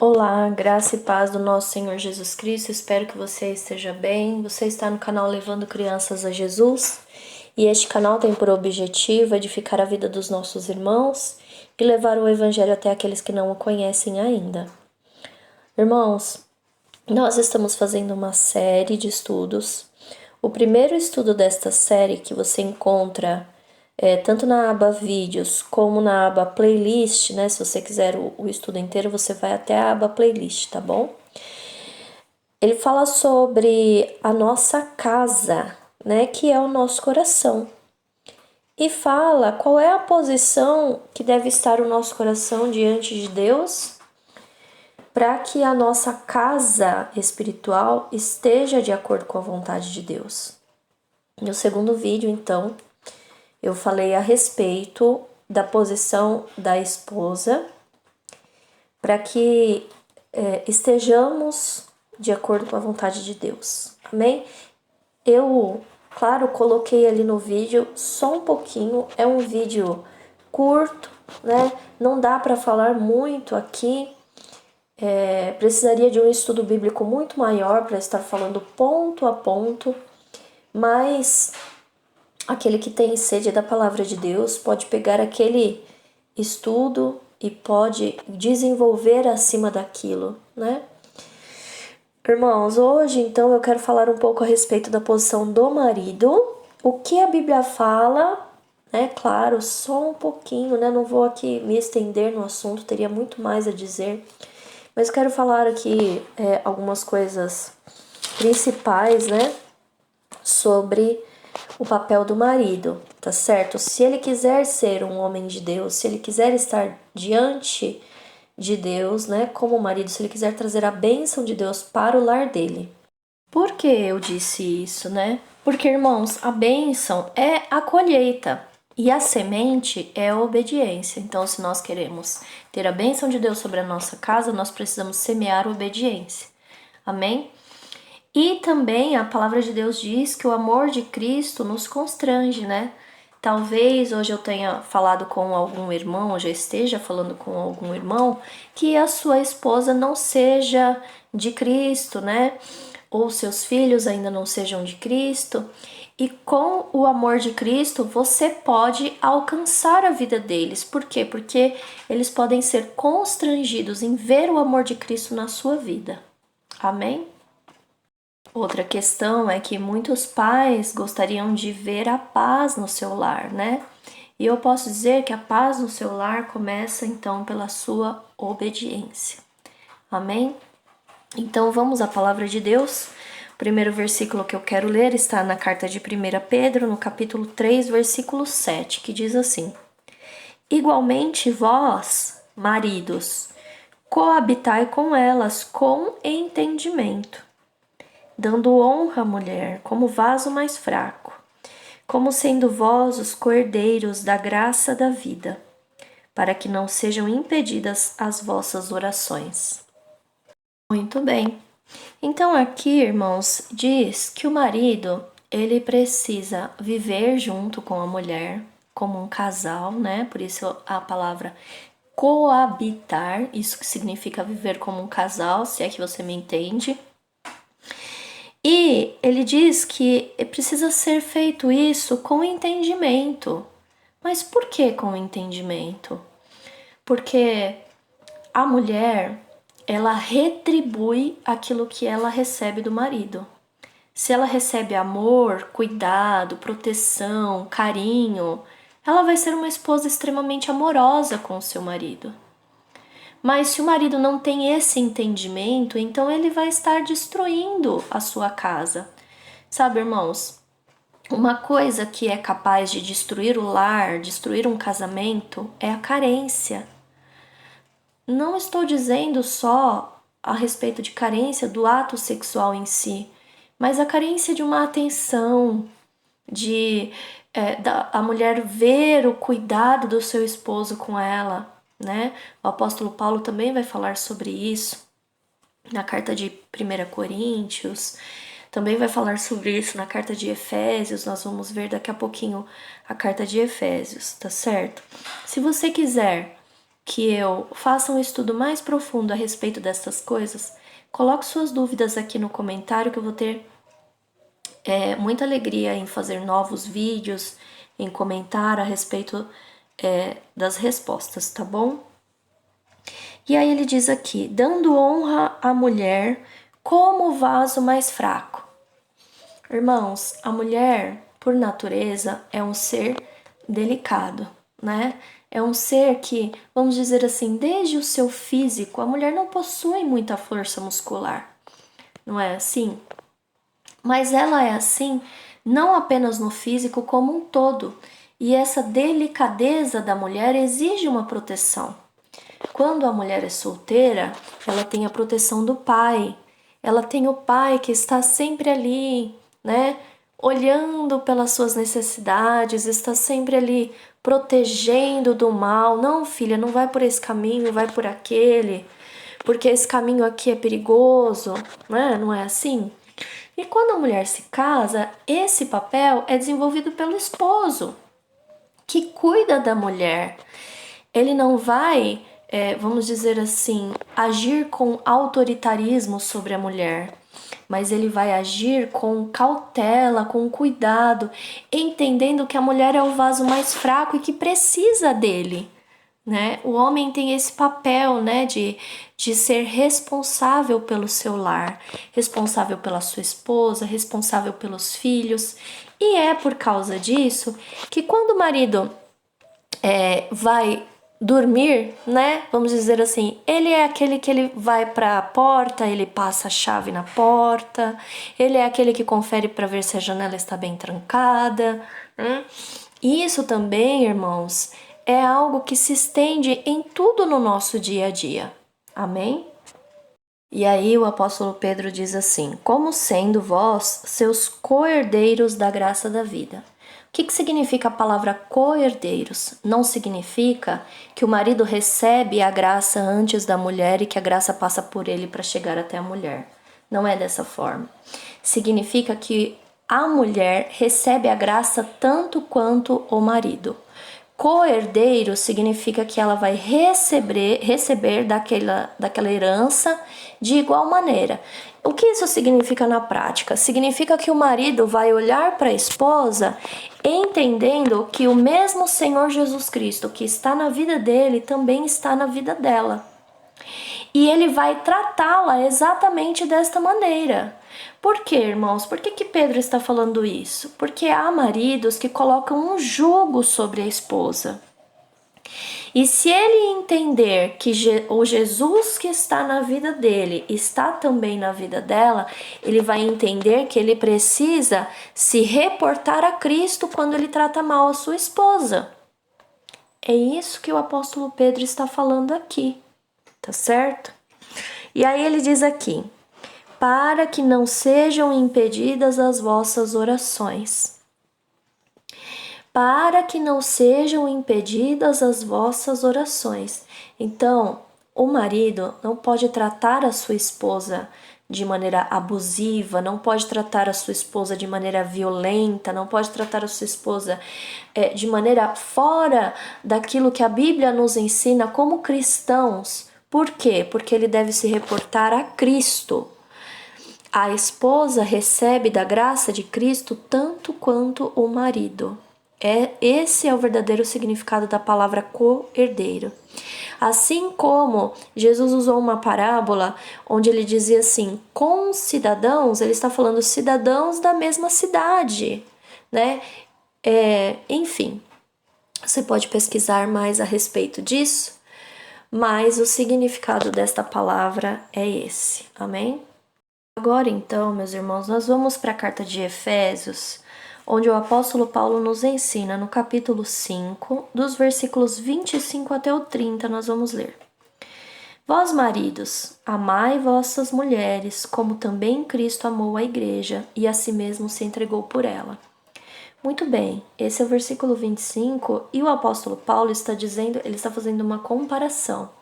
Olá, graça e paz do nosso Senhor Jesus Cristo. Espero que você esteja bem. Você está no canal Levando Crianças a Jesus e este canal tem por objetivo edificar a vida dos nossos irmãos e levar o Evangelho até aqueles que não o conhecem ainda. Irmãos, nós estamos fazendo uma série de estudos. O primeiro estudo desta série que você encontra tanto na aba vídeos como na aba playlist, né? Se você quiser o estudo inteiro, você vai até a aba playlist, tá bom? Ele fala sobre a nossa casa, né? Que é o nosso coração. E fala qual é a posição que deve estar o nosso coração diante de Deus para que a nossa casa espiritual esteja de acordo com a vontade de Deus. No segundo vídeo, então, eu falei a respeito da posição da esposa para que estejamos de acordo com a vontade de Deus. Amém? Eu, claro, coloquei ali no vídeo só um pouquinho, é um vídeo curto, né? Não dá para falar muito aqui. Precisaria de um estudo bíblico muito maior para estar falando ponto a ponto, mas aquele que tem sede da palavra de Deus pode pegar aquele estudo e pode desenvolver acima daquilo, né? Irmãos, hoje então eu quero falar um pouco a respeito da posição do marido, o que a Bíblia fala, né? Claro, só um pouquinho, né? Não vou aqui me estender no assunto, teria muito mais a dizer, mas quero falar aqui algumas coisas principais, né? Sobre o papel do marido, tá certo? Se ele quiser ser um homem de Deus, se ele quiser estar diante de Deus, né, como marido, se ele quiser trazer a bênção de Deus para o lar dele. Por que eu disse isso, né? Porque, irmãos, a bênção é a colheita e a semente é a obediência. Então, se nós queremos ter a bênção de Deus sobre a nossa casa, nós precisamos semear obediência. Amém? E também a palavra de Deus diz que o amor de Cristo nos constrange, né? Talvez hoje eu tenha falado com algum irmão, ou já esteja falando com algum irmão, que a sua esposa não seja de Cristo, né? Ou seus filhos ainda não sejam de Cristo. E com o amor de Cristo, você pode alcançar a vida deles. Por quê? Porque eles podem ser constrangidos em ver o amor de Cristo na sua vida. Amém? Outra questão é que muitos pais gostariam de ver a paz no seu lar, né? E eu posso dizer que a paz no seu lar começa então pela sua obediência. Amém? Então vamos à palavra de Deus. O primeiro versículo que eu quero ler está na carta de 1 Pedro, no capítulo 3, versículo 7, que diz assim: Igualmente vós, maridos, coabitai com elas com entendimento, dando honra à mulher como vaso mais fraco, como sendo vós os cordeiros da graça da vida, para que não sejam impedidas as vossas orações. Muito bem. Então aqui, irmãos, diz que o marido, ele precisa viver junto com a mulher, como um casal, né? Por isso a palavra coabitar, isso que significa viver como um casal, se é que você me entende. E ele diz que precisa ser feito isso com entendimento. Mas por que com entendimento? Porque a mulher, ela retribui aquilo que ela recebe do marido. Se ela recebe amor, cuidado, proteção, carinho, ela vai ser uma esposa extremamente amorosa com o seu marido. Mas se o marido não tem esse entendimento, então ele vai estar destruindo a sua casa. Sabe, irmãos, uma coisa que é capaz de destruir o lar, destruir um casamento, é a carência. Não estou dizendo só a respeito de carência do ato sexual em si, mas a carência de uma atenção, de a mulher ver o cuidado do seu esposo com ela, né? O apóstolo Paulo também vai falar sobre isso na carta de 1 Coríntios, também vai falar sobre isso na carta de Efésios. Nós vamos ver daqui a pouquinho a carta de Efésios, tá certo? Se você quiser que eu faça um estudo mais profundo a respeito dessas coisas, coloque suas dúvidas aqui no comentário que eu vou ter muita alegria em fazer novos vídeos, em comentar a respeito das respostas, tá bom? E aí ele diz aqui, dando honra à mulher como o vaso mais fraco. Irmãos, a mulher, por natureza, é um ser delicado, né? É um ser que, vamos dizer assim, desde o seu físico, a mulher não possui muita força muscular, não é assim? Mas ela é assim não apenas no físico como um todo. E essa delicadeza da mulher exige uma proteção. Quando a mulher é solteira, ela tem a proteção do pai. Ela tem o pai que está sempre ali, né? Olhando pelas suas necessidades, está sempre ali protegendo do mal. Não, filha, não vai por esse caminho, vai por aquele, porque esse caminho aqui é perigoso, né? Não é assim? E quando a mulher se casa, esse papel é desenvolvido pelo esposo, que cuida da mulher. Ele não vai, vamos dizer assim, agir com autoritarismo sobre a mulher, mas ele vai agir com cautela, com cuidado, entendendo que a mulher é o vaso mais fraco e que precisa dele. Né? O homem tem esse papel, né, de ser responsável pelo seu lar, responsável pela sua esposa, responsável pelos filhos. E é por causa disso que quando o marido vai dormir, né, vamos dizer assim, ele é aquele que ele vai para a porta, ele passa a chave na porta, ele é aquele que confere para ver se a janela está bem trancada. Isso também, irmãos, é algo que se estende em tudo no nosso dia a dia. Amém? E aí o apóstolo Pedro diz assim, como sendo vós seus co-herdeiros da graça da vida. O que significa a palavra co-herdeiros? Não significa que o marido recebe a graça antes da mulher e que a graça passa por ele para chegar até a mulher. Não é dessa forma. Significa que a mulher recebe a graça tanto quanto o marido. Co-herdeiro significa que ela vai receber daquela herança de igual maneira. O que isso significa na prática? Significa que o marido vai olhar para a esposa entendendo que o mesmo Senhor Jesus Cristo que está na vida dele também está na vida dela. E ele vai tratá-la exatamente desta maneira. Por quê, irmãos? Por que Pedro está falando isso? Porque há maridos que colocam um jugo sobre a esposa. E se ele entender que o Jesus que está na vida dele está também na vida dela, ele vai entender que ele precisa se reportar a Cristo quando ele trata mal a sua esposa. É isso que o apóstolo Pedro está falando aqui, tá certo? E aí ele diz aqui, para que não sejam impedidas as vossas orações. Para que não sejam impedidas as vossas orações. Então, o marido não pode tratar a sua esposa de maneira abusiva, não pode tratar a sua esposa de maneira violenta, não pode tratar a sua esposa de maneira fora daquilo que a Bíblia nos ensina como cristãos. Por quê? Porque ele deve se reportar a Cristo. A esposa recebe da graça de Cristo tanto quanto o marido. Esse é o verdadeiro significado da palavra co-herdeiro. Assim como Jesus usou uma parábola onde ele dizia assim, com cidadãos, ele está falando cidadãos da mesma cidade, né? Enfim, você pode pesquisar mais a respeito disso, mas o significado desta palavra é esse, amém? Agora então, meus irmãos, nós vamos para a carta de Efésios, onde o apóstolo Paulo nos ensina no capítulo 5, dos versículos 25 até o 30, nós vamos ler. Vós, maridos, amai vossas mulheres, como também Cristo amou a igreja e a si mesmo se entregou por ela. Muito bem, esse é o versículo 25 e o apóstolo Paulo está dizendo, ele está fazendo uma comparação.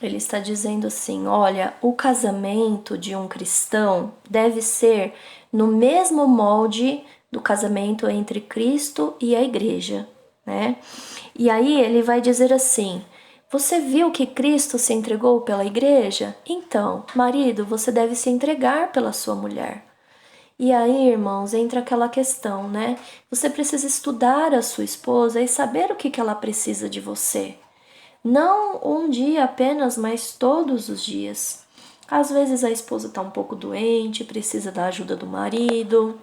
Ele está dizendo assim, olha, o casamento de um cristão deve ser no mesmo molde do casamento entre Cristo e a igreja, né? E aí ele vai dizer assim, Você viu que Cristo se entregou pela igreja? Então, marido, você deve se entregar pela sua mulher. E aí, irmãos, entra aquela questão, né? Você precisa estudar a sua esposa e saber o que ela precisa de você. Não um dia apenas, mas todos os dias. Às vezes a esposa está um pouco doente, precisa da ajuda do marido.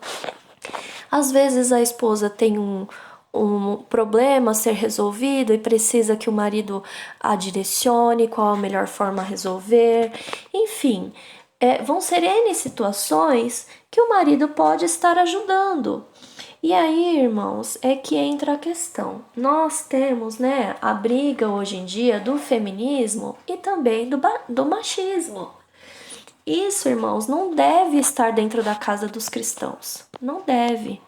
Às vezes a esposa tem um problema a ser resolvido e precisa que o marido a direcione qual a melhor forma a resolver. Enfim, vão ser N situações que o marido pode estar ajudando. E aí, irmãos, é que entra a questão. Nós temos, né, a briga hoje em dia do feminismo e também do machismo. Isso, irmãos, não deve estar dentro da casa dos cristãos. Não deve.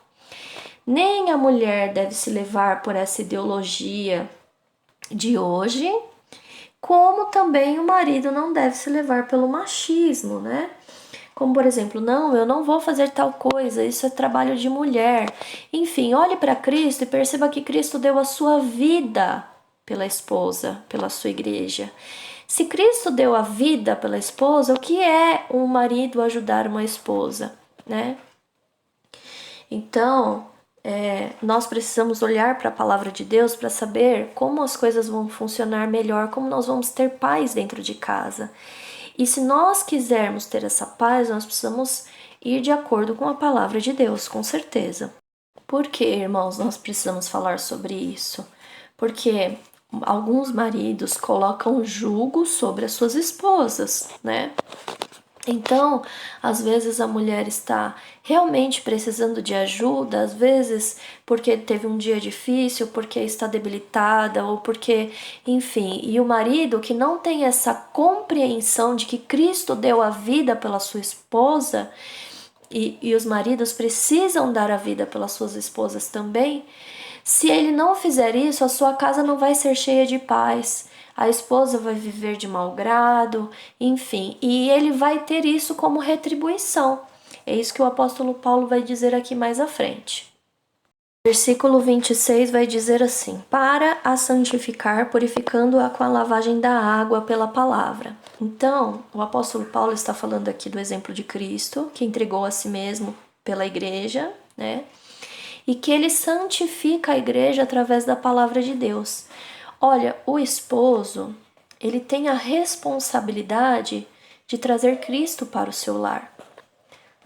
Nem a mulher deve se levar por essa ideologia de hoje, como também o marido não deve se levar pelo machismo, né? Como, por exemplo, não, eu não vou fazer tal coisa, isso é trabalho de mulher. Enfim, olhe para Cristo e perceba que Cristo deu a sua vida pela esposa, pela sua igreja. Se Cristo deu a vida pela esposa, o que é um marido ajudar uma esposa, né? Então, nós precisamos olhar para a palavra de Deus para saber como as coisas vão funcionar melhor, como nós vamos ter paz dentro de casa. E se nós quisermos ter essa paz, nós precisamos ir de acordo com a palavra de Deus, com certeza. Por que, irmãos, nós precisamos falar sobre isso? Porque alguns maridos colocam jugo sobre as suas esposas, né? Então, às vezes a mulher está realmente precisando de ajuda, às vezes porque teve um dia difícil, porque está debilitada ou porque, enfim, e o marido que não tem essa compreensão de que Cristo deu a vida pela sua esposa, e os maridos precisam dar a vida pelas suas esposas também. Se ele não fizer isso, a sua casa não vai ser cheia de paz. A esposa vai viver de mau grado, enfim, e ele vai ter isso como retribuição. É isso que o apóstolo Paulo vai dizer aqui mais à frente. Versículo 26 vai dizer assim: para a santificar, purificando-a com a lavagem da água pela palavra. Então, o apóstolo Paulo está falando aqui do exemplo de Cristo, que entregou a si mesmo pela igreja, né? E que ele santifica a igreja através da palavra de Deus. Olha, o esposo, ele tem a responsabilidade de trazer Cristo para o seu lar,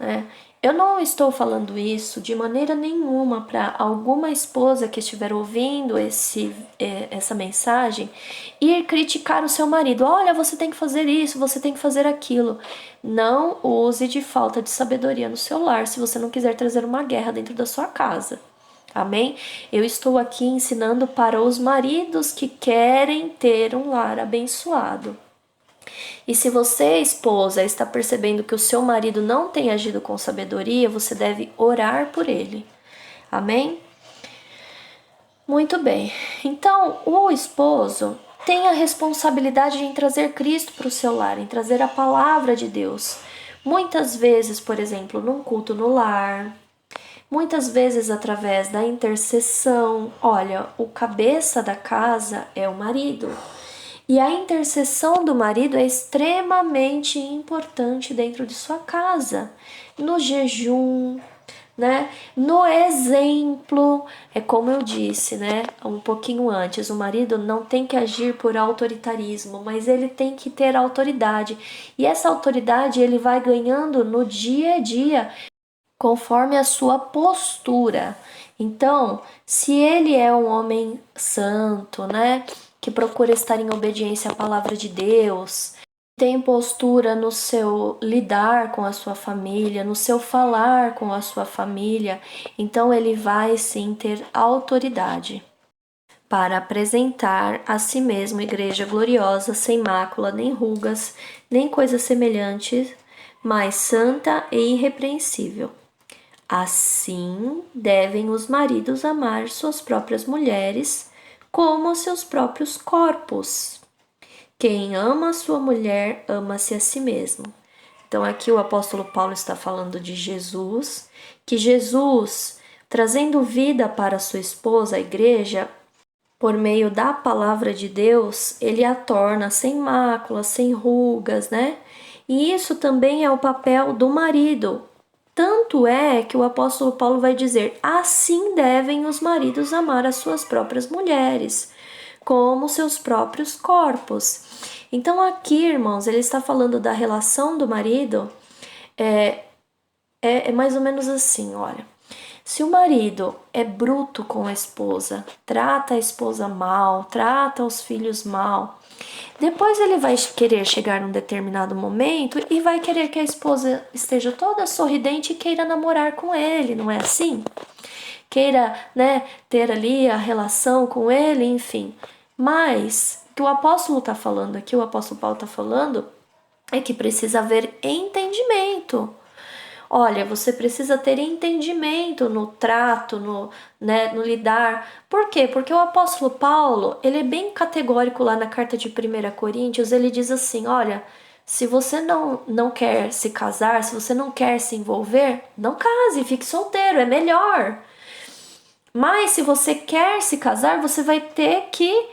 né? Eu não estou falando isso de maneira nenhuma para alguma esposa que estiver ouvindo essa mensagem ir criticar o seu marido. Olha, você tem que fazer isso, você tem que fazer aquilo. Não use de falta de sabedoria no seu lar se você não quiser trazer uma guerra dentro da sua casa. Amém? Eu estou aqui ensinando para os maridos que querem ter um lar abençoado. E se você, esposa, está percebendo que o seu marido não tem agido com sabedoria, você deve orar por ele. Amém? Muito bem. Então, o esposo tem a responsabilidade em trazer Cristo para o seu lar, em trazer a palavra de Deus. Muitas vezes, por exemplo, num culto no lar, muitas vezes através da intercessão. Olha, o cabeça da casa é o marido. E a intercessão do marido é extremamente importante dentro de sua casa, no jejum, né? No exemplo, é como eu disse, né? Um pouquinho antes, o marido não tem que agir por autoritarismo, mas ele tem que ter autoridade. E essa autoridade ele vai ganhando no dia a dia, conforme a sua postura. Então, se ele é um homem santo, né? Que procura estar em obediência à palavra de Deus, tem postura no seu lidar com a sua família, no seu falar com a sua família, então ele vai sim ter autoridade para apresentar a si mesmo igreja gloriosa, sem mácula, nem rugas, nem coisa semelhante, mas santa e irrepreensível. Assim devem os maridos amar suas próprias mulheres, como os seus próprios corpos. Quem ama a sua mulher, ama-se a si mesmo. Então aqui o apóstolo Paulo está falando de Jesus, que Jesus, trazendo vida para sua esposa, a igreja, por meio da palavra de Deus, ele a torna sem máculas, sem rugas, né? E isso também é o papel do marido. Tanto é que o apóstolo Paulo vai dizer: assim devem os maridos amar as suas próprias mulheres, como seus próprios corpos. Então, aqui, irmãos, ele está falando da relação do marido, é mais ou menos assim: olha. Se o marido é bruto com a esposa, trata a esposa mal, trata os filhos mal, depois ele vai querer chegar num determinado momento e vai querer que a esposa esteja toda sorridente e queira namorar com ele, não é assim? Queira, né, ter ali a relação com ele, enfim. Mas o que o apóstolo está falando aqui, o apóstolo Paulo está falando, é que precisa haver entendimento. Olha, você precisa ter entendimento no trato, no lidar. Por quê? Porque o apóstolo Paulo, ele é bem categórico lá na carta de 1 Coríntios, ele diz assim, olha, se você não quer se casar, se você não quer se envolver, não case, fique solteiro, é melhor. Mas se você quer se casar, você vai ter que,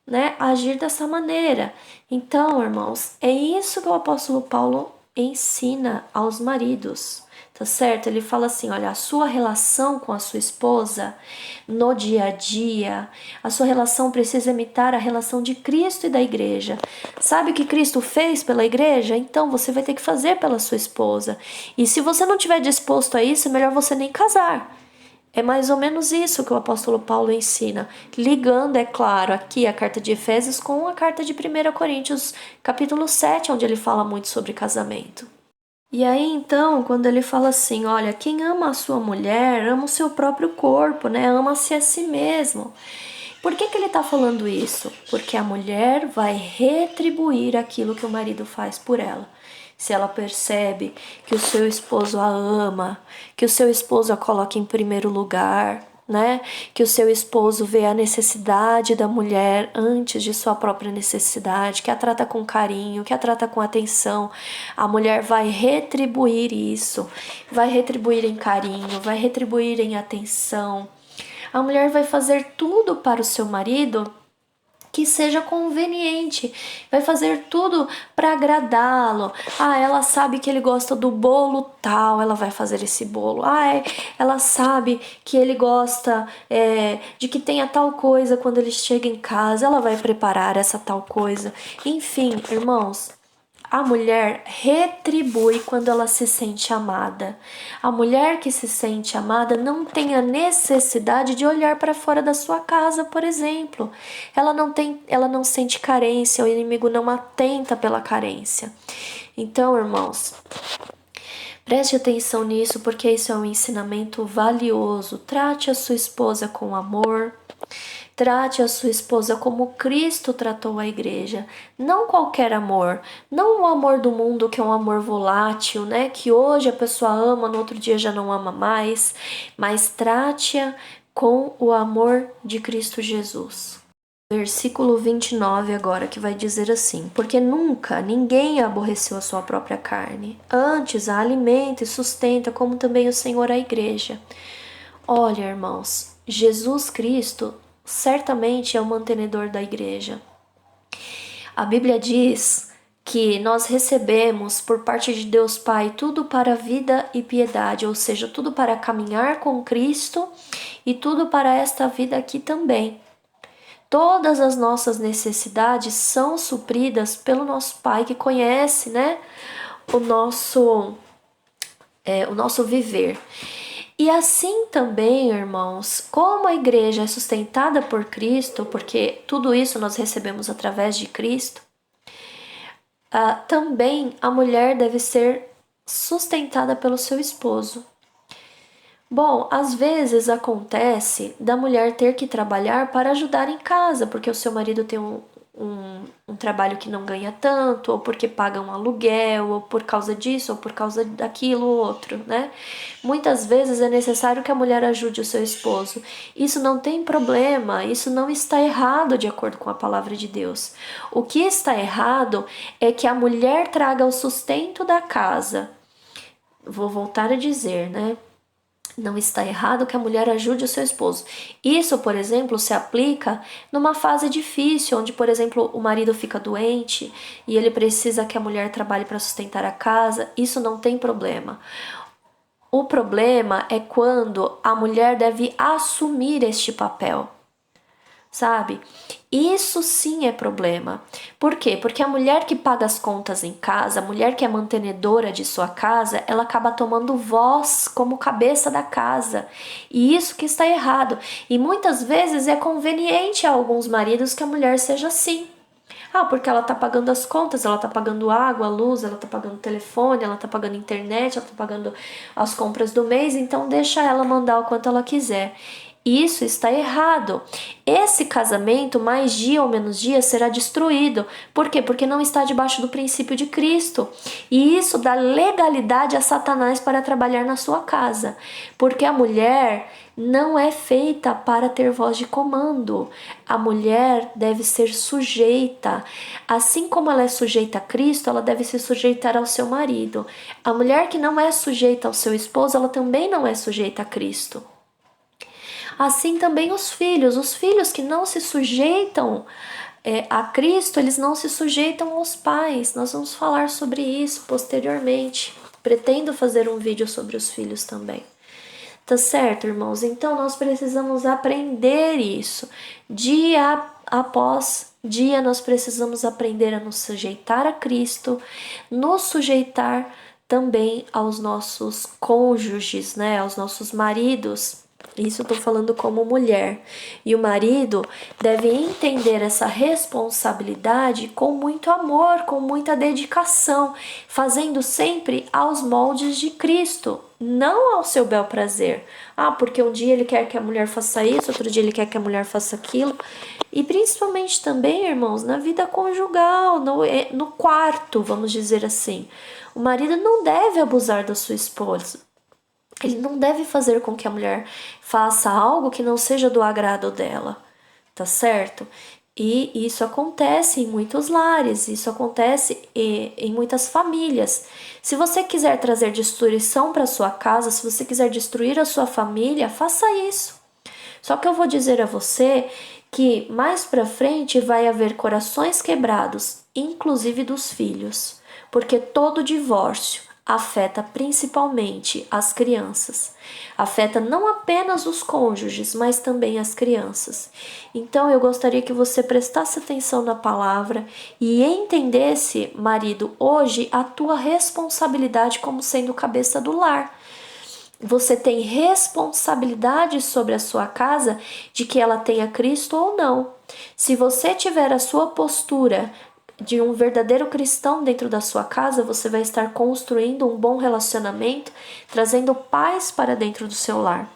né, agir dessa maneira. Então, irmãos, é isso que o apóstolo Paulo ensina aos maridos. Tá certo? Ele fala assim, olha, a sua relação com a sua esposa no dia a dia, a sua relação precisa imitar a relação de Cristo e da igreja. Sabe o que Cristo fez pela igreja? Então você vai ter que fazer pela sua esposa. E se você não estiver disposto a isso, é melhor você nem casar. É mais ou menos isso que o apóstolo Paulo ensina, ligando, é claro, aqui a carta de Efésios com a carta de 1 Coríntios, capítulo 7, onde ele fala muito sobre casamento. E aí, então, quando ele fala assim, olha, quem ama a sua mulher, ama o seu próprio corpo, né? Ama-se a si mesmo. Por que ele está falando isso? Porque a mulher vai retribuir aquilo que o marido faz por ela. Se ela percebe que o seu esposo a ama, que o seu esposo a coloca em primeiro lugar, né? Que o seu esposo vê a necessidade da mulher antes de sua própria necessidade, que a trata com carinho, que a trata com atenção, a mulher vai retribuir isso, vai retribuir em carinho, vai retribuir em atenção. A mulher vai fazer tudo para o seu marido que seja conveniente, vai fazer tudo para agradá-lo. Ah, ela sabe que ele gosta do bolo tal, ela vai fazer esse bolo. Ah, ela sabe que ele gosta de que tenha tal coisa quando ele chega em casa, ela vai preparar essa tal coisa. Enfim, irmãos, a mulher retribui quando ela se sente amada. A mulher que se sente amada não tem a necessidade de olhar para fora da sua casa, por exemplo. Ela não sente carência, o inimigo não atenta pela carência. Então, irmãos, preste atenção nisso, porque isso é um ensinamento valioso. Trate a sua esposa com amor. Trate a sua esposa como Cristo tratou a igreja. Não qualquer amor, não o amor do mundo, que é um amor volátil, né? Que hoje a pessoa ama, no outro dia já não ama mais, mas trate-a com o amor de Cristo Jesus. Versículo 29 agora, que vai dizer assim: porque nunca ninguém aborreceu a sua própria carne, antes a alimenta e sustenta, como também o Senhor a igreja. Olha, irmãos, Jesus Cristo certamente é o mantenedor da igreja. A Bíblia diz que nós recebemos por parte de Deus Pai tudo para a vida e piedade, ou seja, tudo para caminhar com Cristo e tudo para esta vida aqui também. Todas as nossas necessidades são supridas pelo nosso Pai que conhece, né, o nosso viver. E assim também, irmãos, como a igreja é sustentada por Cristo, porque tudo isso nós recebemos através de Cristo, também a mulher deve ser sustentada pelo seu esposo. Bom, às vezes acontece da mulher ter que trabalhar para ajudar em casa, porque o seu marido tem um trabalho que não ganha tanto, ou porque paga um aluguel, ou por causa disso, ou por causa daquilo outro, né? Muitas vezes é necessário que a mulher ajude o seu esposo. Isso não tem problema, isso não está errado de acordo com a palavra de Deus. O que está errado é que a mulher traga o sustento da casa. Vou voltar a dizer, né? Não está errado que a mulher ajude o seu esposo. Isso, por exemplo, se aplica numa fase difícil, onde, por exemplo, o marido fica doente e ele precisa que a mulher trabalhe para sustentar a casa. Isso não tem problema. O problema é quando a mulher deve assumir este papel, sabe? Isso sim é problema. Por quê? Porque a mulher que paga as contas em casa, a mulher que é mantenedora de sua casa, ela acaba tomando voz como cabeça da casa. E isso que está errado. E muitas vezes é conveniente a alguns maridos que a mulher seja assim. Ah, porque ela tá pagando as contas, ela tá pagando água, luz, ela tá pagando telefone, ela tá pagando internet, ela tá pagando as compras do mês, então deixa ela mandar o quanto ela quiser. Isso está errado. Esse casamento, mais dia ou menos dia, será destruído. Por quê? Porque não está debaixo do princípio de Cristo. E isso dá legalidade a Satanás para trabalhar na sua casa. Porque a mulher não é feita para ter voz de comando. A mulher deve ser sujeita. Assim como ela é sujeita a Cristo, ela deve se sujeitar ao seu marido. A mulher que não é sujeita ao seu esposo, ela também não é sujeita a Cristo. Assim também os filhos que não se sujeitam a Cristo, eles não se sujeitam aos pais. Nós vamos falar sobre isso posteriormente. Pretendo fazer um vídeo sobre os filhos também. Tá certo, irmãos? Então nós precisamos aprender isso. Dia após dia nós precisamos aprender a nos sujeitar a Cristo, nos sujeitar também aos nossos cônjuges, né? Aos nossos maridos. Isso eu tô falando como mulher. E o marido deve entender essa responsabilidade com muito amor, com muita dedicação, fazendo sempre aos moldes de Cristo, não ao seu bel prazer. Ah, porque um dia ele quer que a mulher faça isso, outro dia ele quer que a mulher faça aquilo. E principalmente também, irmãos, na vida conjugal, no quarto, vamos dizer assim. O marido não deve abusar da sua esposa. Ele não deve fazer com que a mulher faça algo que não seja do agrado dela, tá certo? E isso acontece em muitos lares, isso acontece em muitas famílias. Se você quiser trazer destruição para sua casa, se você quiser destruir a sua família, faça isso. Só que eu vou dizer a você que mais para frente vai haver corações quebrados, inclusive dos filhos, porque todo divórcio afeta principalmente as crianças. Afeta não apenas os cônjuges, mas também as crianças. Então eu gostaria que você prestasse atenção na palavra e entendesse, marido, hoje a tua responsabilidade como sendo cabeça do lar. Você tem responsabilidade sobre a sua casa de que ela tenha Cristo ou não. Se você tiver a sua postura de um verdadeiro cristão dentro da sua casa, você vai estar construindo um bom relacionamento, trazendo paz para dentro do seu lar.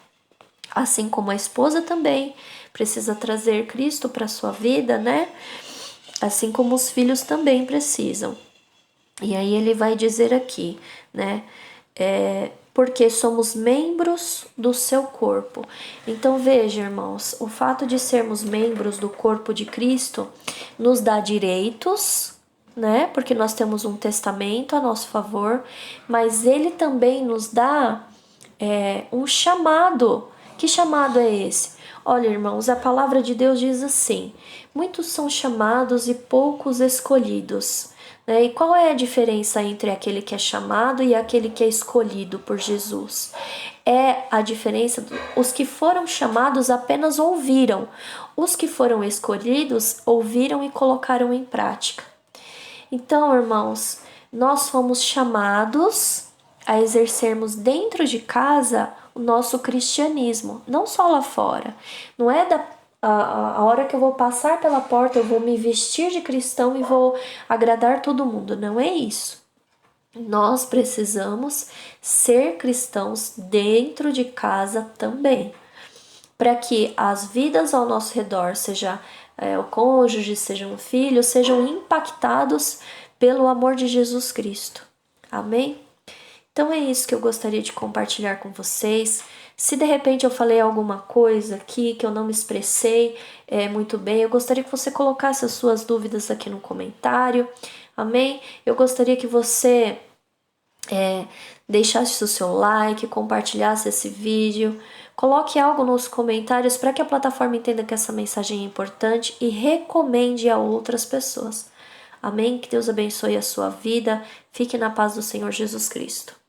Assim como a esposa também precisa trazer Cristo para a sua vida, né? Assim como os filhos também precisam. E aí ele vai dizer aqui, né? Porque somos membros do seu corpo. Então veja, irmãos, o fato de sermos membros do corpo de Cristo nos dá direitos, né? Porque nós temos um testamento a nosso favor, mas ele também nos dá um chamado. Que chamado é esse? Olha, irmãos, a palavra de Deus diz assim: muitos são chamados e poucos escolhidos. E qual é a diferença entre aquele que é chamado e aquele que é escolhido por Jesus? É a diferença, os que foram chamados apenas ouviram, os que foram escolhidos ouviram e colocaram em prática. Então, irmãos, nós fomos chamados a exercermos dentro de casa o nosso cristianismo, não só lá fora. Não é a hora que eu vou passar pela porta, eu vou me vestir de cristão e vou agradar todo mundo. Não é isso. Nós precisamos ser cristãos dentro de casa também, para que as vidas ao nosso redor, seja o cônjuge, sejam filhos, sejam impactados pelo amor de Jesus Cristo. Amém? Então é isso que eu gostaria de compartilhar com vocês. Se de repente eu falei alguma coisa aqui que eu não me expressei muito bem, eu gostaria que você colocasse as suas dúvidas aqui no comentário. Amém? Eu gostaria que você deixasse o seu like, compartilhasse esse vídeo, coloque algo nos comentários para que a plataforma entenda que essa mensagem é importante e recomende a outras pessoas. Amém? Que Deus abençoe a sua vida. Fique na paz do Senhor Jesus Cristo.